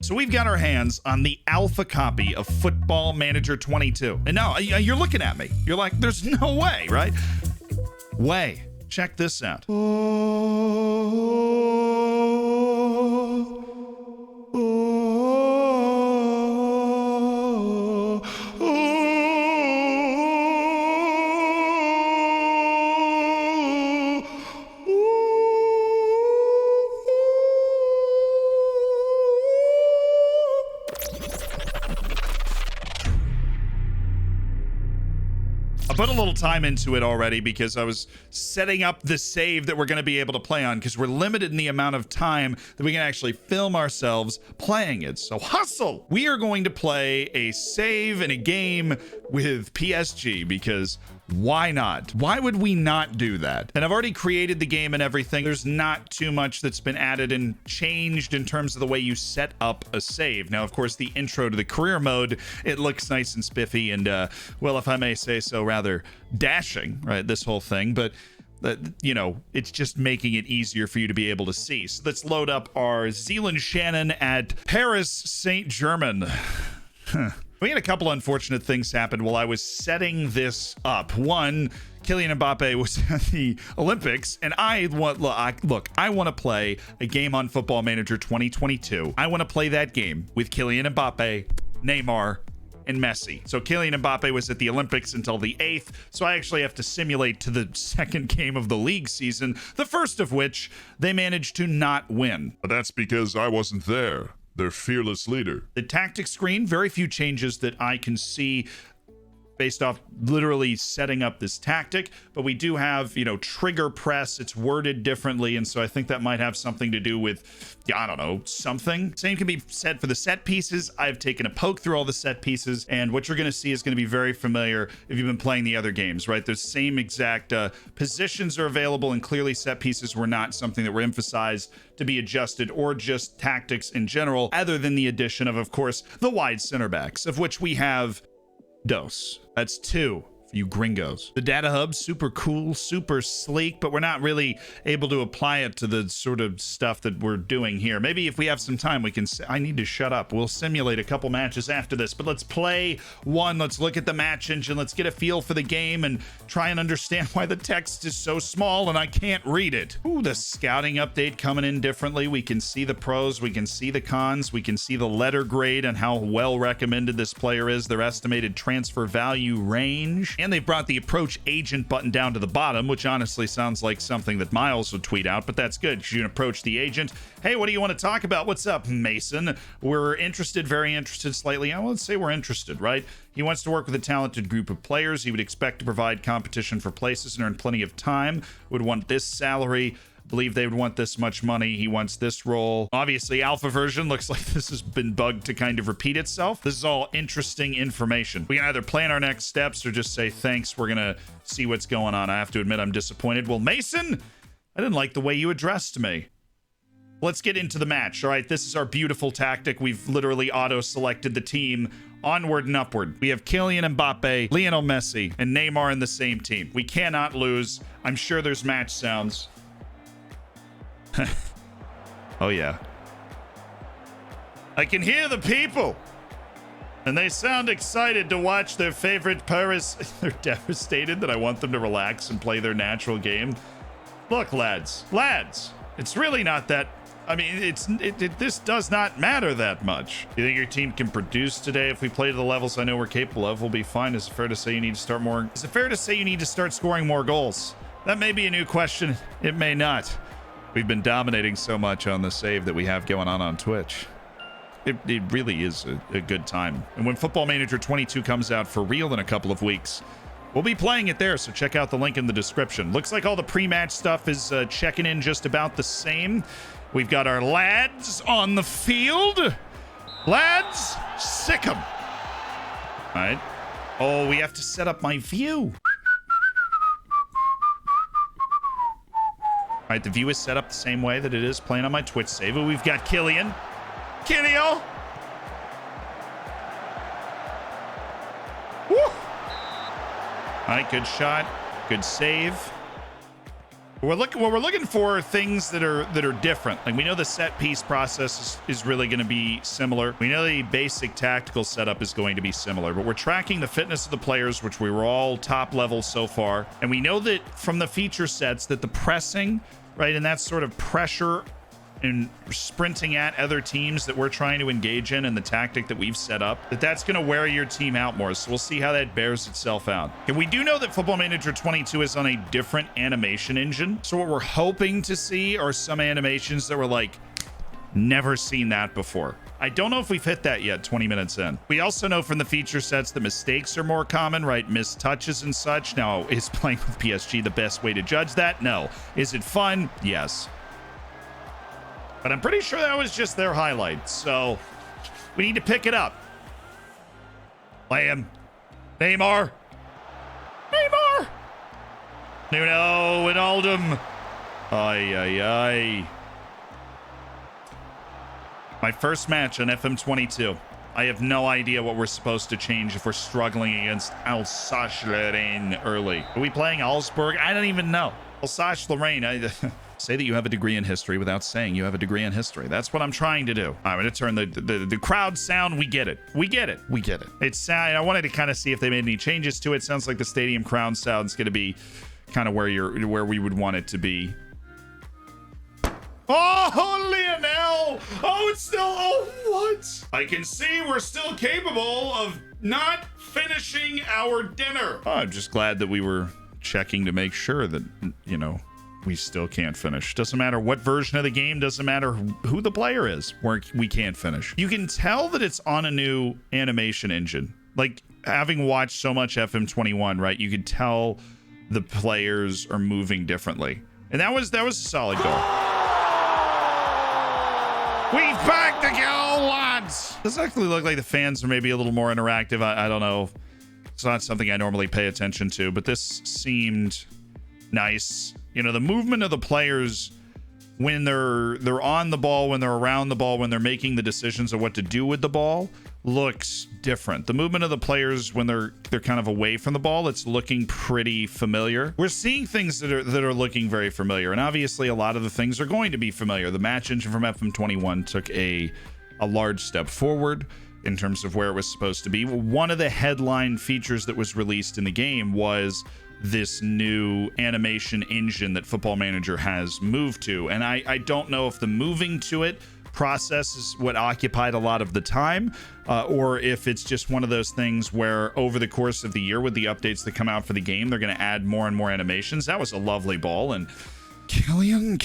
So we've got our hands on the alpha copy of Football Manager 22. And now you're looking at me. You're like, there's no way, right? Way. Check this out. I put a little time into it already because I was setting up the save that we're going to be able to play on, because we're limited in the amount of time that we can actually film ourselves playing it. So hustle! We are going to play a save in a game with PSG, because why not? Why would we not do that? And I've already created the game and everything. There's not too much that's been added and changed in terms of the way you set up a save. Now, of course, the intro to the career mode, it looks nice and spiffy and, well, if I may say so, rather dashing, right? This whole thing. But you know, it's just making it easier for you to be able to see. So let's load up our Zealand Shannon at Paris Saint-Germain. We had a couple unfortunate things happen while I was setting this up. One, Kylian Mbappe was at the Olympics, and I want to play a game on Football Manager 2022. I want to play that game with Kylian Mbappe, Neymar, and Messi. So Kylian Mbappe was at the Olympics until the 8th, so I actually have to simulate to the second game of the league season, the first of which they managed to not win. But that's because I wasn't there. Their fearless leader. The tactics screen, very few changes that I can see based off literally setting up this tactic, but we do have, you know, trigger press. It's worded differently, and so I think that might have something to do with, I don't know, something. Same can be said for the set pieces. I've taken a poke through all the set pieces, and what you're going to see is going to be very familiar if you've been playing the other games, right? The same exact positions are available, and clearly set pieces were not something that were emphasized to be adjusted, or just tactics in general, other than the addition of course, the wide center backs, of which we have Dos. That's 2 for you gringos. The data hub, super cool, super sleek, but we're not really able to apply it to the sort of stuff that we're doing here. Maybe if we have some time, we can... I need to shut up. We'll simulate a couple matches after this, but let's play one. Let's look at the match engine. Let's get a feel for the game and try and understand why the text is so small and I can't read it. Ooh, the scouting update coming in differently. We can see the pros, we can see the cons, we can see the letter grade and how well recommended this player is, their estimated transfer value range. And they've brought the approach agent button down to the bottom, which honestly sounds like something that Miles would tweet out, but that's good because you can approach the agent. Hey, what do you want to talk about? What's up, Mason? We're interested, very interested, slightly. I won't say we're interested, right? He wants to work with a talented group of players. He would expect to provide competition for places and earn plenty of time. Would want this salary. Believe they would want this much money. He wants this role. Obviously, alpha version looks like this has been bugged to kind of repeat itself. This is all interesting information. We can either plan our next steps or just say thanks. We're gonna see what's going on. I have to admit I'm disappointed. Well, Mason, I didn't like the way you addressed me. Let's get into the match. All right, this is our beautiful tactic. We've literally auto-selected the team. Onward and upward. We have Kylian Mbappe, Lionel Messi, and Neymar in the same team. We cannot lose. I'm sure there's match sounds. Oh yeah, I can hear the people and they sound excited to watch their favorite Paris. They're devastated that I want them to relax and play their natural game. Look, lads, it's really not that, I mean, this does not matter that much. You think your team can produce today? If we play to the levels I know we're capable of, we'll be fine. Is it fair to say you need to start more? Is it fair to say you need to start scoring more goals? That may be a new question. It may not. We've been dominating so much on the save that we have going on Twitch. It really is a good time. And when Football Manager 22 comes out for real in a couple of weeks, we'll be playing it there, so check out the link in the description. Looks like all the pre-match stuff is checking in just about the same. We've got our lads on the field. Lads, sick 'em. All right. Oh, we have to set up my view. All right, the view is set up the same way that it is playing on my Twitch save. We've got Kylian. Kylian! Woo! All right, good shot. Good save. We're looking for things that are different. Like we know the set piece process is really going to be similar. We know the basic tactical setup is going to be similar, but we're tracking the fitness of the players, which we were all top level so far. And we know that from the feature sets that the pressing, right, and that sort of pressure and sprinting at other teams that we're trying to engage in and the tactic that we've set up, that's going to wear your team out more. So we'll see how that bears itself out. And we do know that Football Manager 22 is on a different animation engine. So what we're hoping to see are some animations that were like, never seen that before. I don't know if we've hit that yet 20 minutes in. We also know from the feature sets that mistakes are more common, right? Missed touches and such. Now, is playing with PSG the best way to judge that? No. Is it fun? Yes. But I'm pretty sure that was just their highlight. So we need to pick it up. Play him. Neymar. Neymar. Nuno Wijnaldum. Ay, ay, ay. My first match on FM22. I have no idea what we're supposed to change if we're struggling against Alsace-Lorraine early. Are we playing Augsburg? I don't even know. Alsace-Lorraine. Say that you have a degree in history without saying you have a degree in history. That's what I'm trying to do. I'm going to turn the crowd sound. We get it. We get it. We get it. It's I wanted to kind of see if they made any changes to it. Sounds like the stadium crowd sound's going to be kind of where we would want it to be. Oh, Lionel! Oh, it's still. Oh, what? I can see we're still capable of not finishing our dinner. Oh, I'm just glad that we were checking to make sure that, you know, we still can't finish. Doesn't matter what version of the game, doesn't matter who the player is, we can't finish. You can tell that it's on a new animation engine. Like, having watched so much FM21, right, you could tell the players are moving differently. And that was a solid goal. We've backed the goal, lads! This actually looked like the fans are maybe a little more interactive. I don't know. It's not something I normally pay attention to, but this seemed nice. You know, the movement of the players when they're on the ball, when they're around the ball, when they're making the decisions of what to do with the ball looks different. The movement of the players when they're kind of away from the ball, it's looking pretty familiar. We're seeing things that are looking very familiar, and obviously a lot of the things are going to be familiar. The match engine from FM21 took a large step forward in terms of where it was supposed to be. One of the headline features that was released in the game was this new animation engine that Football Manager has moved to. And I don't know if the moving to it process is what occupied a lot of the time, or if it's just one of those things where over the course of the year with the updates that come out for the game, they're going to add more and more animations. That was a lovely ball. And Killian.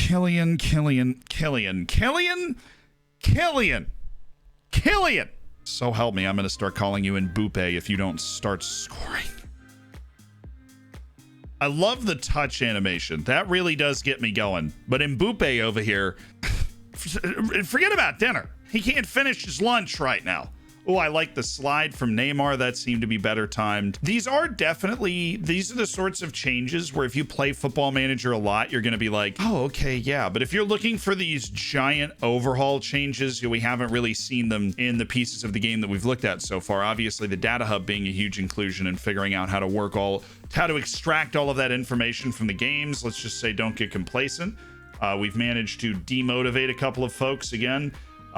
So help me, I'm going to start calling you Mbappe if you don't start scoring. I love the touch animation. That really does get me going. But Mbappe over here, forget about dinner. He can't finish his lunch right now. Oh, I like the slide from Neymar. That seemed to be better timed. These are the sorts of changes where if you play Football Manager a lot, you're going to be like, oh, okay, yeah. But if you're looking for these giant overhaul changes, we haven't really seen them in the pieces of the game that we've looked at so far. Obviously, the data hub being a huge inclusion and figuring out how to extract all of that information from the games. Let's just say don't get complacent. We've managed to demotivate a couple of folks again.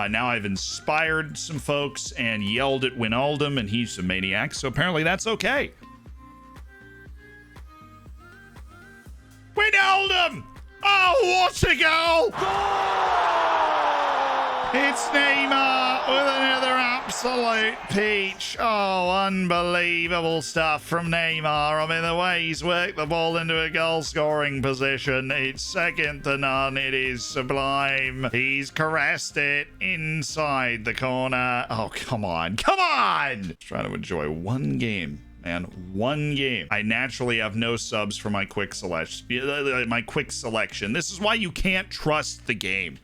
Now I've inspired some folks and yelled at Wijnaldum, and he's a maniac, so apparently that's okay. Wijnaldum! Oh, what a goal! It's Neymar with another absolute peach. Oh, unbelievable stuff from Neymar. I mean, the way he's worked the ball into a goal-scoring position, it's second to none. It is sublime. He's caressed it inside the corner. Oh, come on. Come on! Just trying to enjoy one game. Man, one game. I naturally have no subs for my quick selection. This is why you can't trust the game.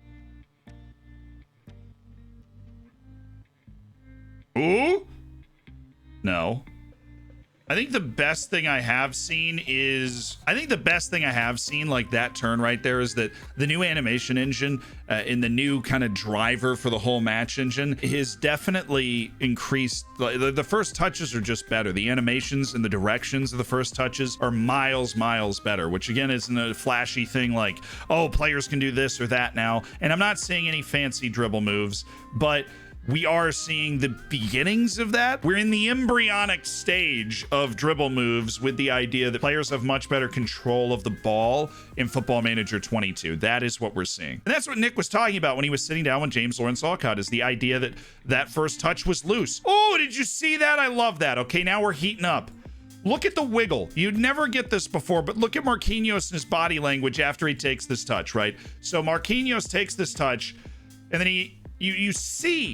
Ooh? No. I think the best thing I have seen like that turn right there is that the new animation engine in the new kind of driver for the whole match engine is definitely increased. The first touches are just better. The animations and the directions of the first touches are miles better, which again isn't a flashy thing like, oh, players can do this or that now. And I'm not seeing any fancy dribble moves, but we are seeing the beginnings of that. We're in the embryonic stage of dribble moves with the idea that players have much better control of the ball in Football Manager 22. That is what we're seeing. And that's what Nick was talking about when he was sitting down with James Lawrence Alcott, is the idea that that first touch was loose. Oh, did you see that? I love that. Okay, now we're heating up. Look at the wiggle. You'd never get this before, but look at Marquinhos and his body language after he takes this touch, right? So Marquinhos takes this touch, and then you see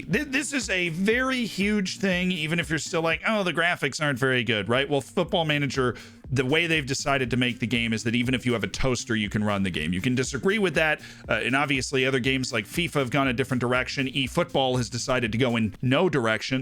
this is a very huge thing, even if you're still like, oh, the graphics aren't very good, right? Well, Football Manager, the way they've decided to make the game is that even if you have a toaster, you can run the game. You can disagree with that, and obviously other games like FIFA have gone a different direction. eFootball has decided to go in no direction.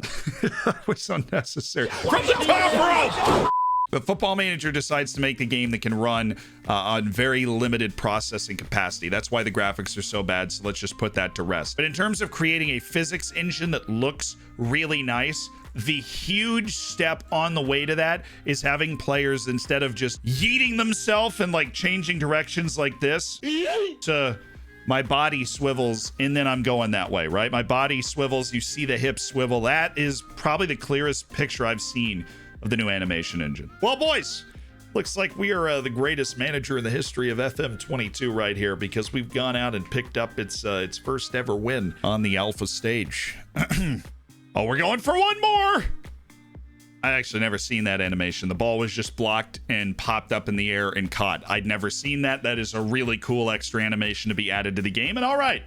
That was unnecessary. From the top rope! But Football Manager decides to make the game that can run on very limited processing capacity. That's why the graphics are so bad, so let's just put that to rest. But in terms of creating a physics engine that looks really nice, the huge step on the way to that is having players, instead of just yeeting themselves and like changing directions like this, to my body swivels and then I'm going that way, right? My body swivels, you see the hips swivel. That is probably the clearest picture I've seen of the new animation engine. Well, boys, looks like we are the greatest manager in the history of FM22 right here, because we've gone out and picked up its first ever win on the alpha stage. Oh, we're going for one more. I actually never seen that animation. The ball was just blocked and popped up in the air and caught. I'd never seen that. That is a really cool extra animation to be added to the game. And all right,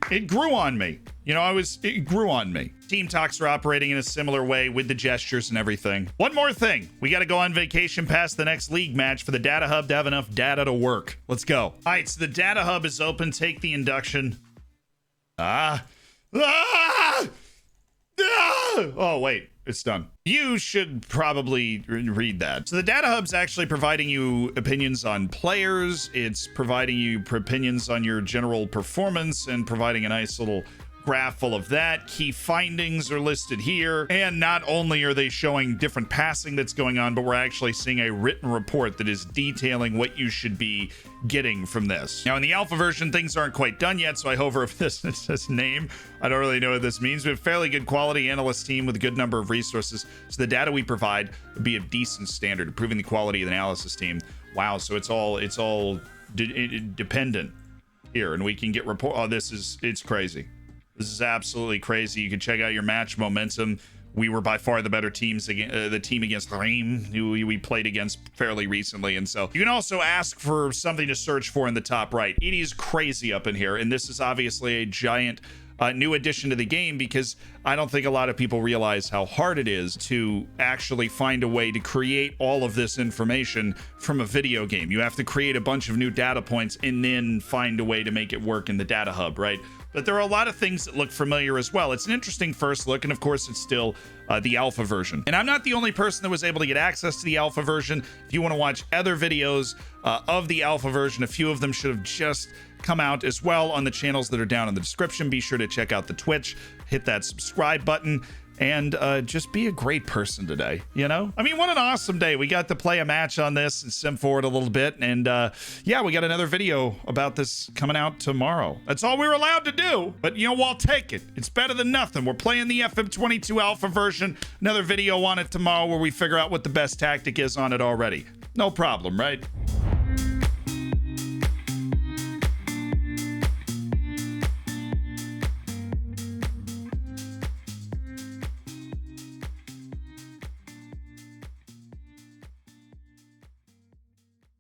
it grew on me. You know, it grew on me. Team Talks are operating in a similar way with the gestures and everything. One more thing. We got to go on vacation past the next league match for the data hub to have enough data to work. Let's go. All right, so the data hub is open. Take the induction. Oh, wait. It's done. You should probably read that. So the data hub's actually providing you opinions on players. It's providing you opinions on your general performance and providing a nice little graph full of that. Key findings are listed here. And not only are they showing different passing that's going on, but we're actually seeing a written report that is detailing what you should be getting from this. Now, in the alpha version, things aren't quite done yet, so I hover over this. It says name. I don't really know what this means. We have a fairly good quality analyst team with a good number of resources, so the data we provide would be of decent standard, improving the quality of the analysis team. Wow, so it's all dependent here, and we can get report. Oh, it's crazy. This is absolutely crazy. You can check out your match momentum. We were by far the better teams, the team against Reim, who we played against fairly recently. And so you can also ask for something to search for in the top right. It is crazy up in here. And this is obviously a giant new addition to the game, because I don't think a lot of people realize how hard it is to actually find a way to create all of this information from a video game. You have to create a bunch of new data points and then find a way to make it work in the data hub, right? But there are a lot of things that look familiar as well. It's an interesting first look, and of course it's still the alpha version. And I'm not the only person that was able to get access to the alpha version. If you want to watch other videos of the alpha version, a few of them should have just come out as well on the channels that are down in the description. Be sure to check out the Twitch, hit that subscribe button, and just be a great person today, you know? I mean, what an awesome day. We got to play a match on this and sim forward a little bit, and yeah, we got another video about this coming out tomorrow. That's all we were allowed to do, but you know, I'll take it. It's better than nothing. We're playing the FM22 alpha version. Another video on it tomorrow where we figure out what the best tactic is on it already. No problem, right?